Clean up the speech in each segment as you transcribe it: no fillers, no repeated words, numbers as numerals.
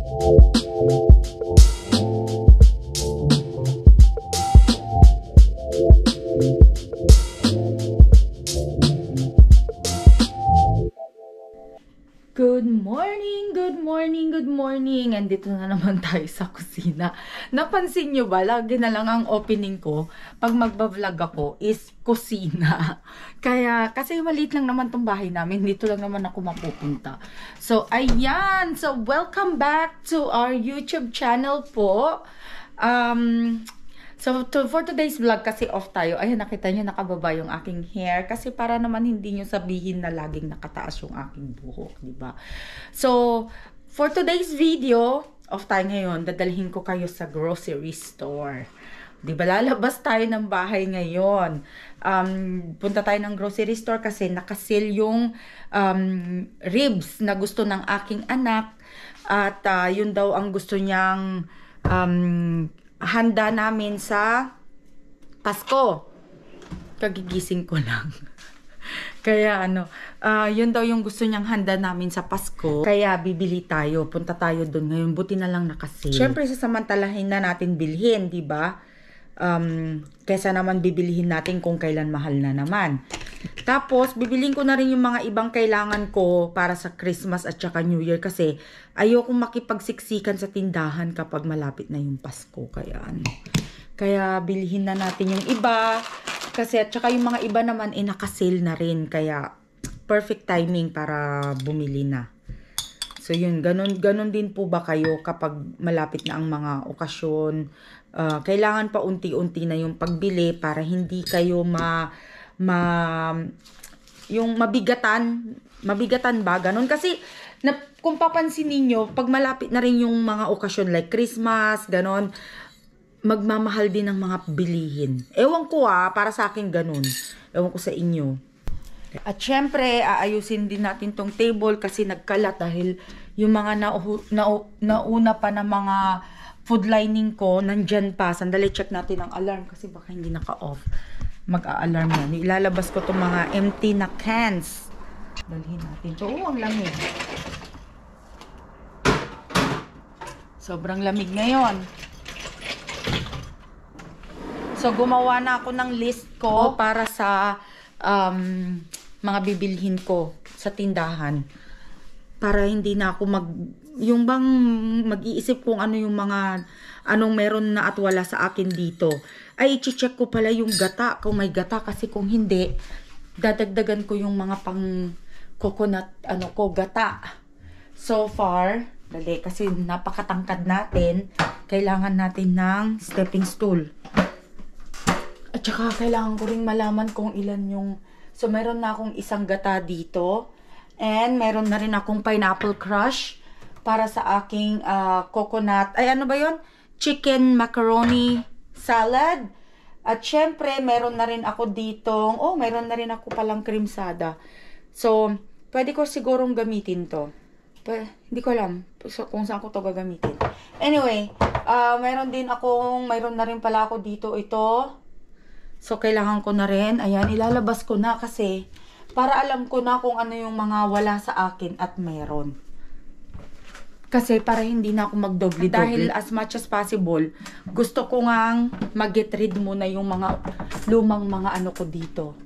Good morning, good morning, good morning. Andito na naman tayo sa kusina. Napansin nyo ba, lagi na lang ang opening ko pag magbablog ako is kusina. Kaya, kasi maliit lang naman tong bahay namin, dito lang naman ako mapupunta. So, ayan. So, welcome back to our YouTube channel po. For today's vlog, kasi off tayo. Ayan, nakita nyo, nakababa yung aking hair. Kasi para naman hindi nyo sabihin na laging nakataas yung aking buhok, diba? So, for today's video, off tayo ngayon, dadalhin ko kayo sa grocery store. Diba, lalabas tayo ng bahay ngayon. Punta tayo ng grocery store kasi nakasil yung ribs na gusto ng aking anak. At yun daw ang gusto niyang handa namin sa Pasko. Kagigising ko lang. Kaya yun daw yung gusto niyang handa namin sa Pasko. Kaya bibili tayo. Punta tayo doon ngayon. Buti na lang nakasale. Siyempre sasamantalahin na natin bilhin, di ba? Kesa naman bibilihin natin kung kailan mahal na naman. Tapos, bibilin ko na rin yung mga ibang kailangan ko para sa Christmas at saka New Year kasi ayokong makipagsiksikan sa tindahan kapag malapit na yung Pasko. Kaya bilhin na natin yung iba kasi at saka yung mga iba naman nakasale na rin. Kaya perfect timing para bumili na. So yun, ganun din po ba kayo kapag malapit na ang mga okasyon? Kailangan pa unti-unti na yung pagbili para hindi kayo yung mabigatan ba? Ganun. Kasi kung papansin niyo pag malapit na rin yung mga okasyon like Christmas, ganun, magmamahal din ang mga bilihin. Ewan ko para sa akin ganun. Ewan ko sa inyo. At syempre, aayusin din natin tong table kasi nagkalat dahil yung mga nauna pa na mga food lining ko, nandyan pa. Sandali, check natin ang alarm kasi baka hindi naka-off. Mag-a-alarm yan. Ilalabas ko itong mga empty na cans. Dalhin natin. So, ang lamig. Sobrang lamig ngayon. So, gumawa na ako ng list ko para sa mga bibilhin ko sa tindahan. Para hindi na ako yung bang mag-iisip kung ano yung mga anong meron na at wala sa akin dito. Ay, i-check ko pala yung gata, kung may gata, kasi kung hindi, dadagdagan ko yung mga pang coconut, gata. So far, dali, kasi napakatangkad natin, kailangan natin ng stepping stool. At saka, kailangan ko rin malaman kung ilan yung, so meron na akong isang gata dito, and meron na rin akong pineapple crush, para sa aking coconut, ay ano ba yun? Chicken macaroni salad. At syempre, meron na rin ako ditong, meron na rin ako palang creamsada. So, pwede ko sigurong gamitin to. Hindi ko alam kung saan ko to gagamitin. Anyway, meron na rin pala ako dito ito. So, kailangan ko na rin. Ayan, ilalabas ko na kasi para alam ko na kung ano yung mga wala sa akin at meron. Kasi para hindi na ako magdoble-doble. Dahil as much as possible, gusto ko ngang mag-get rid muna yung mga lumang mga ko dito.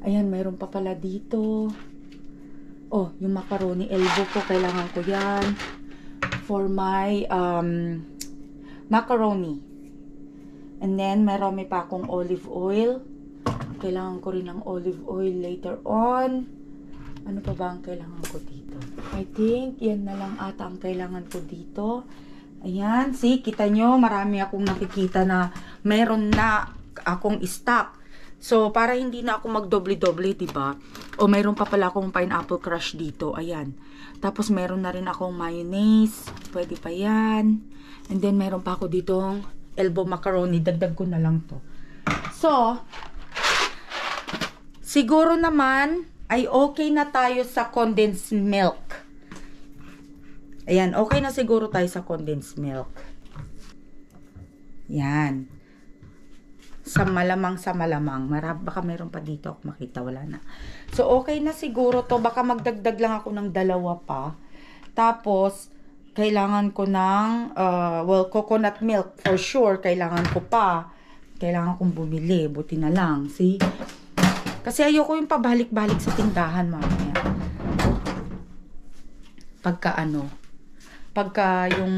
Ayan, mayroon pa pala dito. Yung macaroni elbow ko, kailangan ko yan. For my macaroni. And then, meron pa akong olive oil. Kailangan ko rin ng olive oil later on. Ano pa ba ang kailangan ko dito? I think, yan na lang ata ang kailangan ko dito. Ayan, see, kita nyo, marami akong nakikita na meron na akong stock. So, para hindi na ako magdoble-doble, diba? Meron pa pala akong pineapple crush dito. Ayan. Tapos, meron na rin akong mayonnaise. Pwede pa yan. And then, meron pa ako ditong elbow macaroni. Dagdag ko na lang to. So, siguro naman, ay okay na tayo sa condensed milk. Ayan, okay na siguro tayo sa condensed milk. Yan. Sa malamang. Baka meron pa dito ako makita, wala na. So, okay na siguro to. Baka magdagdag lang ako ng dalawa pa. Tapos, kailangan ko ng, well, coconut milk for sure. Kailangan ko pa. Kailangan kong bumili. Buti na lang. See? Kasi ayoko yung pabalik-balik sa tindahan mamaya. Pagka yung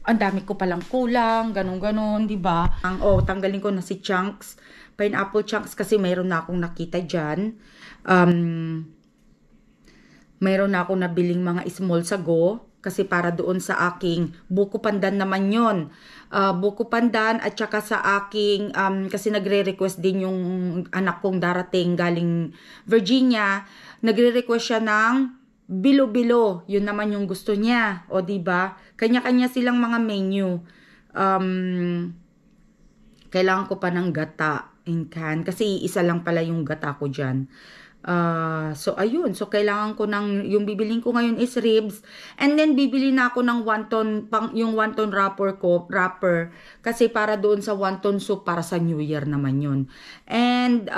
ang dami ko palang kulang, ganun-ganun, di ba? Tanggalin ko na si chunks, pineapple chunks kasi mayroon na akong nakita dyan. Mayroon na akong nabiling mga small sago kasi para doon sa aking buko pandan naman yon. Buko pandan at saka sa aking, kasi nagre-request din yung anak kong darating galing Virginia, nagre-request siya ng bilo-bilo, yun naman yung gusto niya. O diba? Kanya-kanya silang mga menu. Kailangan ko pa ng gata in can. Kasi isa lang pala yung gata ko dyan. So ayun. So kailangan ko ng, yung bibilin ko ngayon is ribs. And then bibili na ako ng wonton, yung wonton wrapper ko, kasi para doon sa wonton soup para sa New Year naman yun. And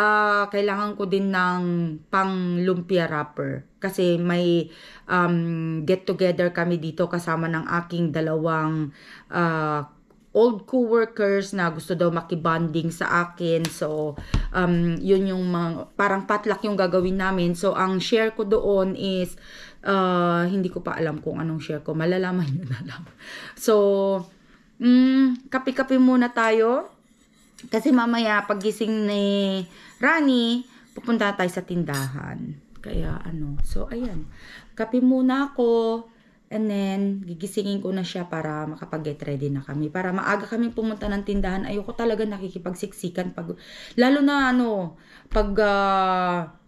kailangan ko din ng pang lumpia wrapper. Kasi may get together kami dito kasama ng aking dalawang old co-workers na gusto daw makibonding sa akin. So, yun yung parang potluck yung gagawin namin. So, ang share ko doon is, hindi ko pa alam kung anong share ko. Malalaman nyo na lang. So, kape-kape muna tayo. Kasi mamaya, paggising ni Rani, pupunta tayo sa tindahan. Kaya so ayan. Kape muna ako. And then, gigisingin ko na siya para makapag-get ready na kami. Para maaga kami pumunta ng tindahan. Ayoko talaga nakikipagsiksikan. Lalo na pag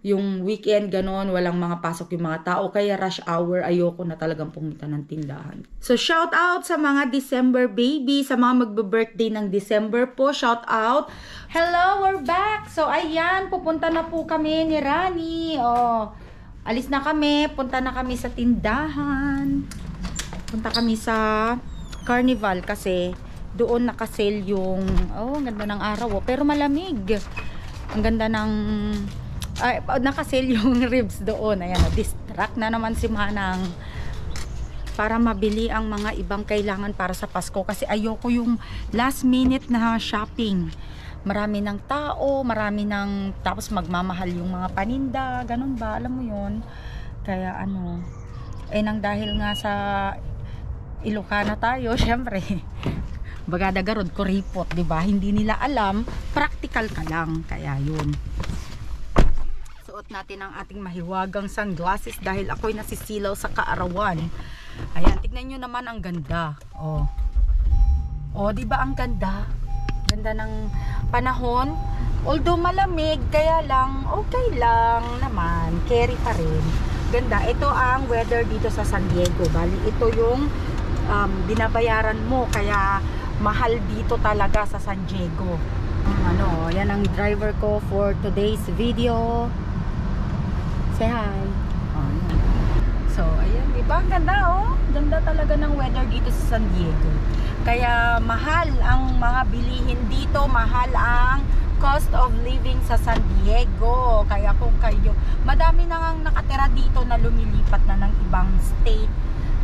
yung weekend, ganon, walang mga pasok yung mga tao. Kaya rush hour, ayoko na talagang pumunta ng tindahan. So, shout out sa mga December baby, sa mga magbe-birthday ng December po. Shout out. Hello, we're back. So, ayan, pupunta na po kami ni Rani. Alis na kami, punta na kami sa tindahan. Punta kami sa Carnival kasi doon nakasale yung, ang ganda ng araw, pero malamig. Ang ganda ng, nakasale yung ribs doon. Ayan, distract na naman si Manang para mabili ang mga ibang kailangan para sa Pasko. Kasi ayoko yung last minute na shopping. Marami ng tao, tapos magmamahal yung mga paninda, ganun ba, alam mo yun. Kaya nang dahil nga sa Ilocana tayo, syempre, bagadagarod, kuripot, diba? Hindi nila alam, practical ka lang, kaya yun. Suot natin ang ating mahiwagang sunglasses dahil ako'y nasisilaw sa kaarawan. Ayan, tignan nyo naman ang ganda. Diba ang ganda? Ganda ng panahon, although malamig, kaya lang okay lang naman, carry pa rin. Ganda. Ito ang weather dito sa San Diego. Bali, ito yung binabayaran mo, kaya mahal dito talaga sa San Diego. Yan ang driver ko for today's video. Say hi. So, ayan, diba? Ang ganda, ganda talaga ng weather dito sa San Diego. Kaya mahal ang mga bilihin dito, mahal ang cost of living sa San Diego. Kaya kung kayo, madami na ngang nakatira dito na lumilipat na ng ibang state,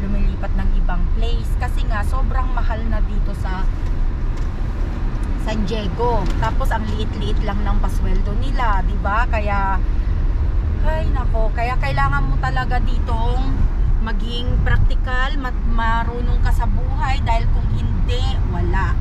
lumilipat ng ibang place. Kasi nga, sobrang mahal na dito sa San Diego. Tapos, ang liit-liit lang ng pasweldo nila, diba? Kaya, ay nako, kaya kailangan mo talaga ditong maging practical, marunong ka sa buhay dahil kung hindi, wala.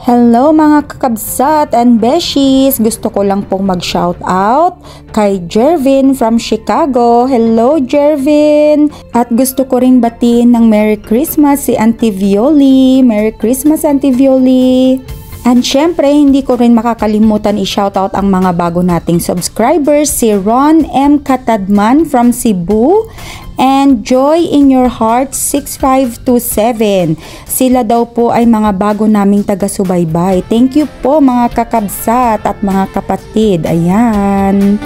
Hello mga kakabsat and beshies! Gusto ko lang pong mag-shout out kay Jervin from Chicago. Hello Jervin! At gusto ko ring batiin ng Merry Christmas si Auntie Violi. Merry Christmas Auntie Violi! And syempre, hindi ko rin makakalimutan i-shoutout ang mga bago nating subscribers, si Ron M. Katadman from Cebu and Joy in Your Heart 6527. Sila daw po ay mga bago naming taga-subaybay. Thank you po mga kakabsat at mga kapatid. Ayan.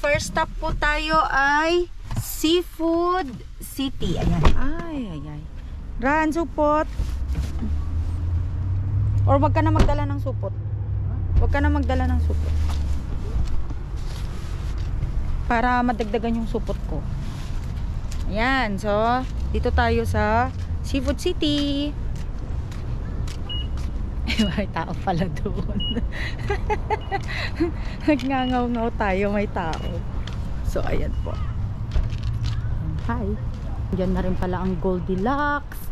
First stop po tayo ay Seafood City. Ayan. Ay. Ran, supot. Or wag ka na magdala ng supot. Wag ka na magdala ng supot. Para madagdagan yung supot ko. Ayan. So, dito tayo sa Seafood City. May tao pala doon. Nagngangaw-ngaw tayo, may tao. So, ayan po. Hi. Diyan na rin pala ang Goldilocks,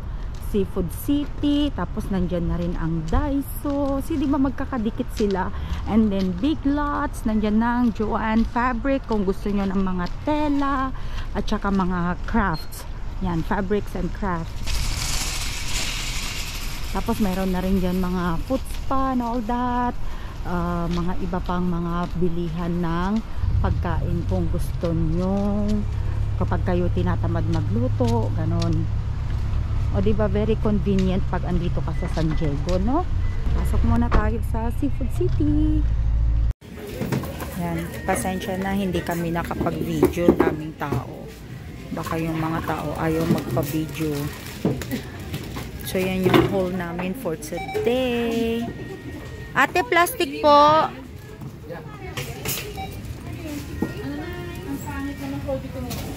Seafood City, tapos nandyan na rin ang Daiso. Di ba magkakadikit sila? And then Big Lots, nandyan na ang Joann Fabric kung gusto nyo ng mga tela at saka mga crafts. Yan, fabrics and crafts. Tapos mayroon na rin dyan mga food spa and all that. Mga iba pang mga bilihan ng pagkain kung gusto nyo. Kapag kayo tinatamad magluto, ganon. O diba, very convenient pag andito ka sa San Diego, no? Pasok muna tayo sa Seafood City. Yan, pasensya na hindi kami nakapag-video, daming tao. Baka yung mga tao ayaw magpa-video. So yan yung haul namin for today. Ate, plastic po.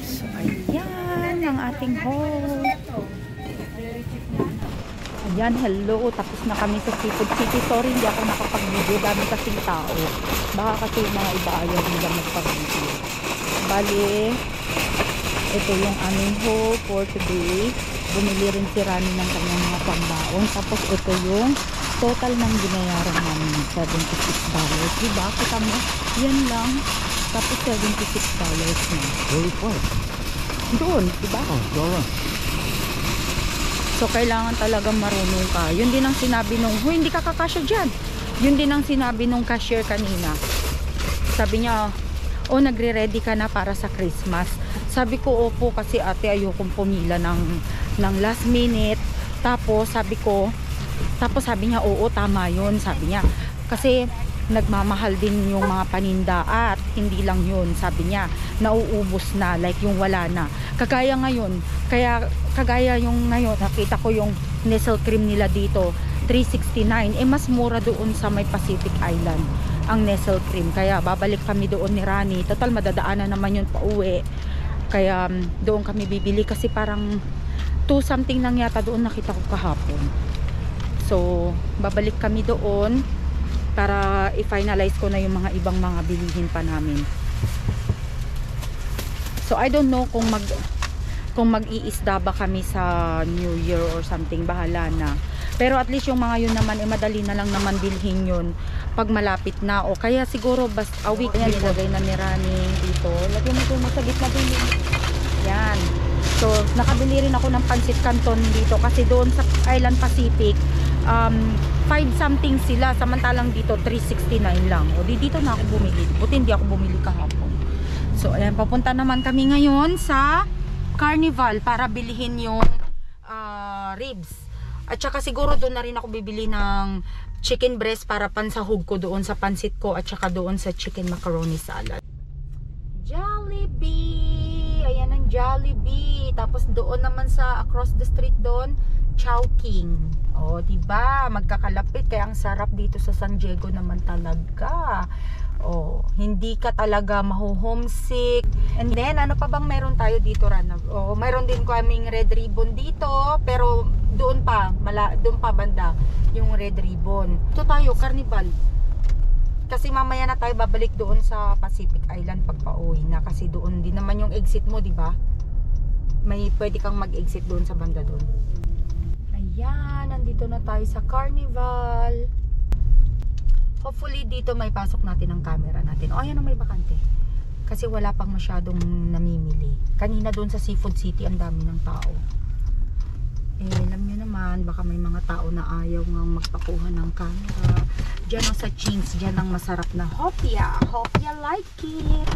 So ayan ang ating haul. Ayan, hello. Tapos na kami sa Seafood City. Sorry, hindi ako nakapag-video. Dami kasing tao. Baka kasi yung mga iba ayaw nila magpag-video. Bali, ito yung aming haul for today. Bumili rin si Rani ng kanyang mga pangbaon. Tapos ito yung total ng binayaran namin, $76. Diba? Kita mo, yan lang. Tapos $76 na. Very far. Doon, diba? Oh, doon. So, kailangan talagang marunong ka. Yun din ang sinabi nung, hindi ka kakasya dyan. Yun din ang sinabi nung cashier kanina. Sabi niya, nagre-ready ka na para sa Christmas. Sabi ko, opo, kasi ate, ayokong pumila ng last minute. Tapos sabi niya, oo, tama yun. Sabi niya, kasi nagmamahal din yung mga paninda at hindi lang yun. Sabi niya, nauubos na, like yung wala na. Kagaya yung ngayon, nakita ko yung nestle cream nila dito, $3.69. Mas mura doon sa may Pacific Island ang nestle cream. Kaya babalik kami doon ni Rani. Total, madadaanan naman yun pa uwi. Kaya doon kami bibili kasi parang 2 something lang yata doon nakita ko kahapon. So, babalik kami doon para i-finalize ko na yung mga ibang mga bilihin pa namin. So, I don't know kung mag-iisda ba kami sa New Year or something, bahala na. Pero at least yung mga yun naman, madali na lang naman bilhin yun pag malapit na. O kaya siguro basta a week na nilagay na ni Rani dito. Lagyan mo ito sa gitna din. Yan. So, nakabili rin ako ng pancit canton dito kasi doon sa Island Pacific, 5 something sila. Samantalang dito, $3.69 lang. O dito na ako bumili. Buti hindi ako bumili kahapon. So, ayan, papunta naman kami ngayon sa Carnival para bilihin yung ribs. At saka siguro doon na rin ako bibili ng chicken breast para pansahog ko doon sa pansit ko at saka doon sa chicken macaroni salad. Jollibee! Ayan ang Jollibee. Tapos doon naman sa across the street doon, Chowking. O, diba? Magkakalapit. Kaya ang sarap dito sa San Diego naman talaga. Oh, hindi ka talaga maho-homesick. And then, ano pa bang meron tayo dito, Rana? Oh, mayroon din kaming red ribbon dito, pero doon pa banda yung red ribbon. Ito tayo, Carnival. Kasi mamaya na tayo babalik doon sa Pacific Island pag pauwi na, kasi doon din naman yung exit mo, di ba? May pwede kang mag-exit doon sa banda doon. Ayan, nandito na tayo sa Carnival. Hopefully dito may pasok natin ang camera natin. O, ayan na, may bakante. Kasi wala pang masyadong namimili. Kanina doon sa Seafood City, ang dami ng tao. Alam nyo naman, baka may mga tao na ayaw ngang magpakuha ng camera. Diyan sa Chings, diyan ang masarap na hopia. Hope you like it.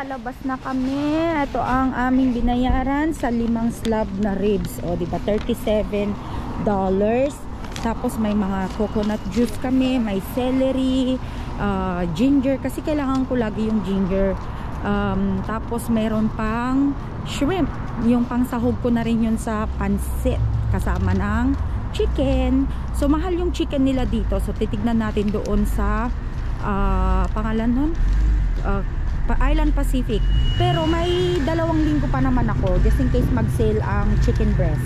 nakalabas na kami. Ito ang aming binayaran sa 5 slab na ribs. O, diba? $37. Tapos may mga coconut juice kami, may celery, ginger. Kasi kailangan ko lagi yung ginger. Tapos meron pang shrimp. Yung pang sahog ko na rin yun sa pansit. Kasama ng chicken. So, mahal yung chicken nila dito. So, titignan natin doon sa pangalan nun? Island Pacific. Pero may 2 linggo pa naman ako just in case mag-sale ang chicken breast.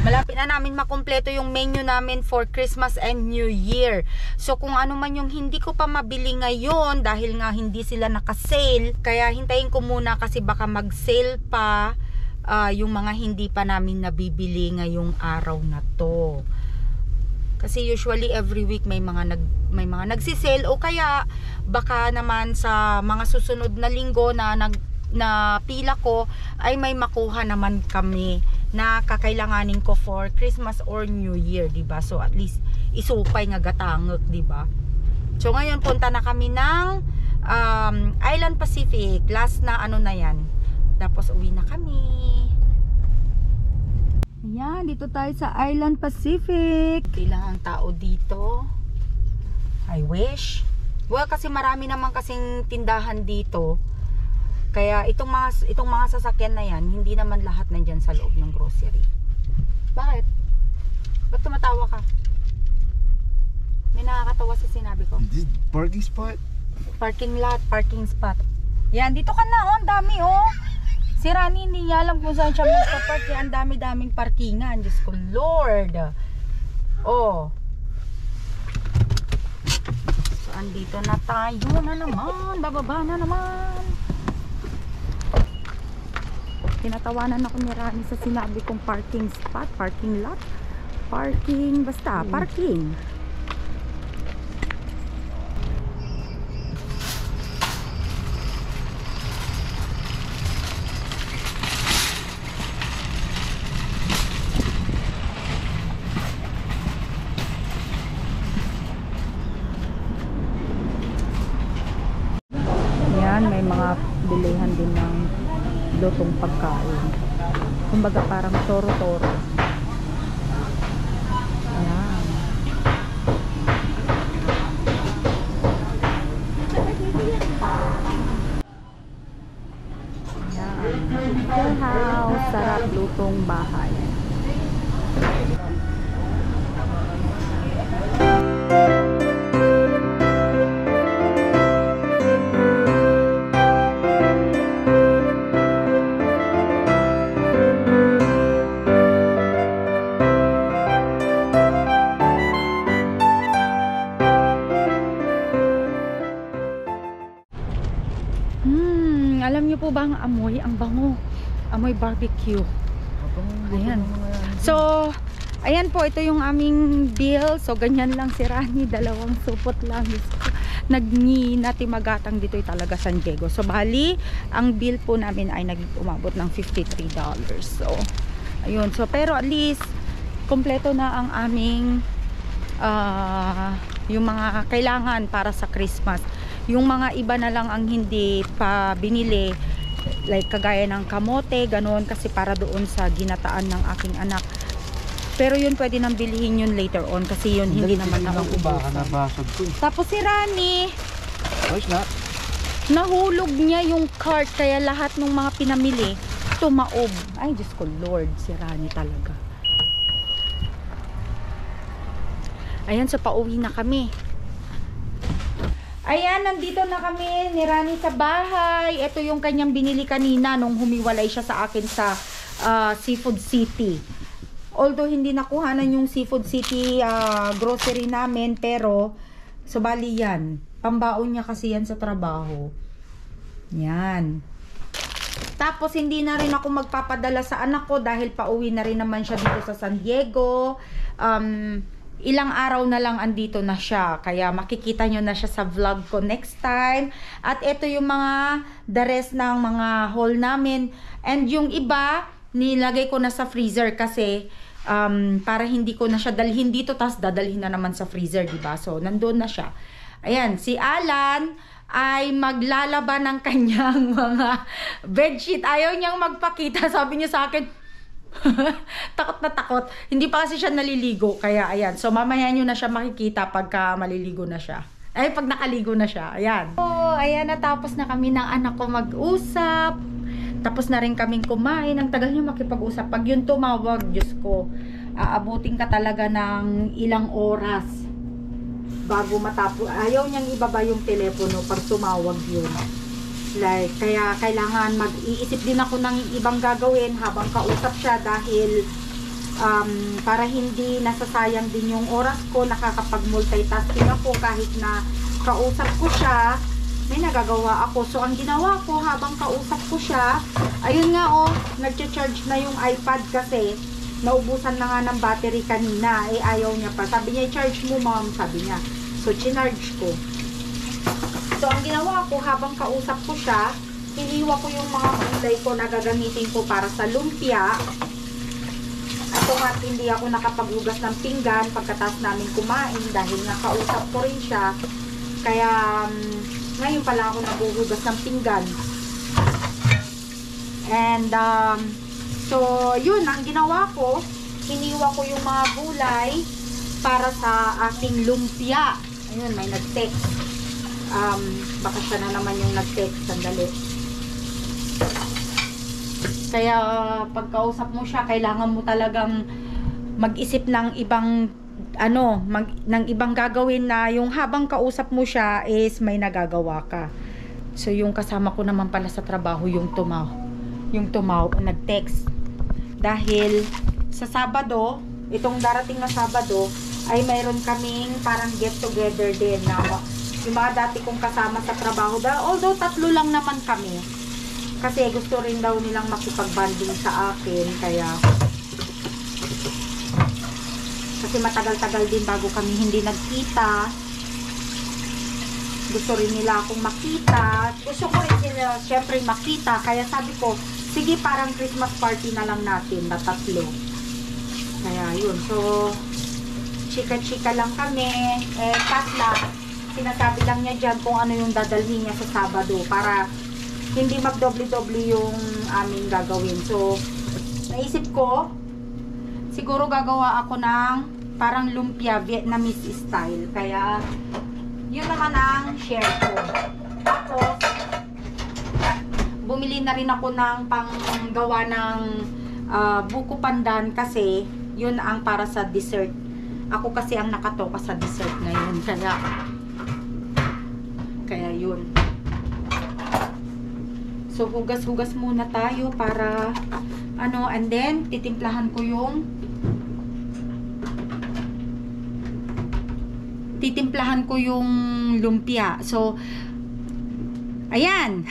Malapit na namin makumpleto yung menu namin for Christmas and New Year. So kung ano man yung hindi ko pa mabili ngayon dahil nga hindi sila naka-sale, kaya hintayin ko muna kasi baka mag-sale pa yung mga hindi pa namin nabibili ngayong araw na to. Kasi usually every week may mga nagsi-sale o kaya baka naman sa mga susunod na linggo na pila ko ay may makuha naman kami na kakailanganin ko for Christmas or New Year, 'di ba? So at least isupay nga gatangek, 'di ba? So ngayon punta na kami ng Island Pacific. Last na ano na 'yan. Tapos uwi na kami. Ayan, dito tayo sa Island Pacific. Kailangan tao dito. I wish. Well, kasi marami naman kasing tindahan dito. Kaya itong mga sasakyan na yan, hindi naman lahat nandyan sa loob ng grocery. Bakit? Ba't tumatawa ka? May nakakatawa sa sinabi ko. This parking spot? Parking lot, parking spot. Yan, dito ka na, oh. Ang dami, oh. Si Rani, hindi niya alam kung saan siya magpapark. Kaya ang dami-daming parkingan. Diyos ko, Lord. Oh. So, andito na tayo na naman. Bababa na naman. Tinatawanan ako ni Rani sa sinabi kong parking spot, parking lot, parking, basta, parking. Yan, may mga bilihan din ng lutong pagkain. Kumbaga parang toro-toro. Ayan. Ayan. Chicken house, sarap lutong bahay. Alam niyo po ba ang amoy? Ang bango. Amoy barbecue. Ayan. So, ayan po. Ito yung aming bill. So, ganyan lang si Rani. 2 supot lang. Nagni natimagatang dito talaga San Diego. So, bali, ang bill po namin ay umabot ng $53. So, ayun. So, pero at least, kompleto na ang aming yung mga kailangan para sa Christmas. Yung mga iba na lang ang hindi pa binili, like kagaya ng kamote, ganoon, kasi para doon sa ginataan ng aking anak. Pero yun pwede nang bilhin yun later on kasi yun hindi naman nauubusan. Tapos si Rani, nahulog niya yung cart kaya lahat ng mga pinamili tumaob. Ay, Diyos ko Lord, si Rani talaga. Ayan, so pauwi na kami. Ayan, nandito na kami ni Rani sa bahay. Ito yung kanyang binili kanina nung humiwalay siya sa akin sa Seafood City. Although hindi nakuhanan yung Seafood City grocery namin, pero subali yan. Pambaon niya kasi yan sa trabaho. Yan. Tapos hindi na rin ako magpapadala sa anak ko dahil pauwi na rin naman siya dito sa San Diego. Ilang araw na lang andito na siya. Kaya makikita nyo na siya sa vlog ko next time. At ito yung mga the rest ng mga haul namin. And yung iba, nilagay ko na sa freezer kasi para hindi ko na siya dalhin dito. Tapos dadalhin na naman sa freezer, diba? So, nandun na siya. Ayan, si Alan, ay maglalaba ng kanyang mga bedsheet. Ayaw niyang magpakita. Sabi niya sa akin, takot na takot. Hindi pa kasi siya naliligo. Kaya ayan. So mamaya nyo na siya makikita pagka maliligo na siya. Ay, pag nakaligo na siya. Ayan. So, ayan, natapos na kami ng anak ko mag-usap. Tapos na rin kaming kumain. Ang tagal niya makipag-usap. Pag yun tumawag, Diyos ko, aabutin ka talaga ng ilang oras bago matapos. Ayaw niyang ibaba yung telepono pag tumawag yun. Like, kaya kailangan mag-iisip din ako ng ibang gagawin habang kausap siya dahil para hindi nasasayang din yung oras ko, nakakapag-multitasking ako kahit na kausap ko siya, may nagagawa ako. So, ang ginawa ko habang kausap ko siya, ayun nga nagcha-charge na yung iPad kasi naubusan na nga ng battery kanina, ayaw niya pa. Sabi niya, i-charge mo mom, sabi niya. So, chinarge ko. So, ang ginawa ko habang kausap ko siya, hiniwa ko yung mga kulay ko na gagamitin ko para sa lumpia. Ito nga, hindi ako nakapaghugas ng pinggan pagkatapos namin kumain dahil nakausap ko rin siya. Kaya, ngayon pala ako naghuhugas ng pinggan. And, so, yun, ang ginawa ko, hiniwa ko yung mga gulay para sa aking lumpia. Ayun, may nag-text. Baka siya na naman yung nag-text. Sandali. Kaya pagkausap mo siya, kailangan mo talagang mag-isip ng ibang ng ibang gagawin na yung habang kausap mo siya is may nagagawa ka. So yung kasama ko naman pala sa trabaho yung nag-text. Dahil sa Sabado, itong darating na Sabado ay mayroon kaming parang get together din na yung mga dati kong kasama sa trabaho. Although 3 lang naman kami. Kasi gusto rin daw nilang makipag-banding sa akin. Kasi matagal-tagal din bago kami hindi nagkita. Gusto rin nila akong makita. Gusto ko rin sila syempre makita. Kaya sabi ko, sige parang Christmas party na lang natin na 3. Kaya yun. So, chika-chika lang kami. Patla, sinasabi lang niya dyan kung ano yung dadalhin niya sa Sabado. Para hindi magdoble-doble yung aming gagawin. So, naisip ko, siguro gagawa ako ng parang lumpia Vietnamese style. Kaya, yun naman ang share ko. Tapos, bumili na rin ako ng panggawa ng buko pandan kasi yun ang para sa dessert. Ako kasi ang nakatoka sa dessert ngayon. Kaya yun. So, hugas-hugas muna tayo para, and then, titimplahan ko yung lumpia. So, ayan.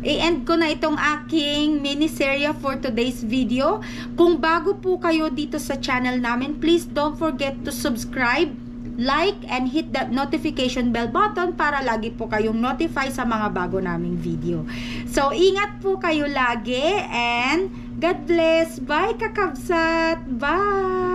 I-end ko na itong aking mini-serya for today's video. Kung bago po kayo dito sa channel namin, please don't forget to subscribe, like, and hit that notification bell button para lagi po kayong notify sa mga bago naming video. So, ingat po kayo lagi and God bless. Bye, kakabsat. Bye!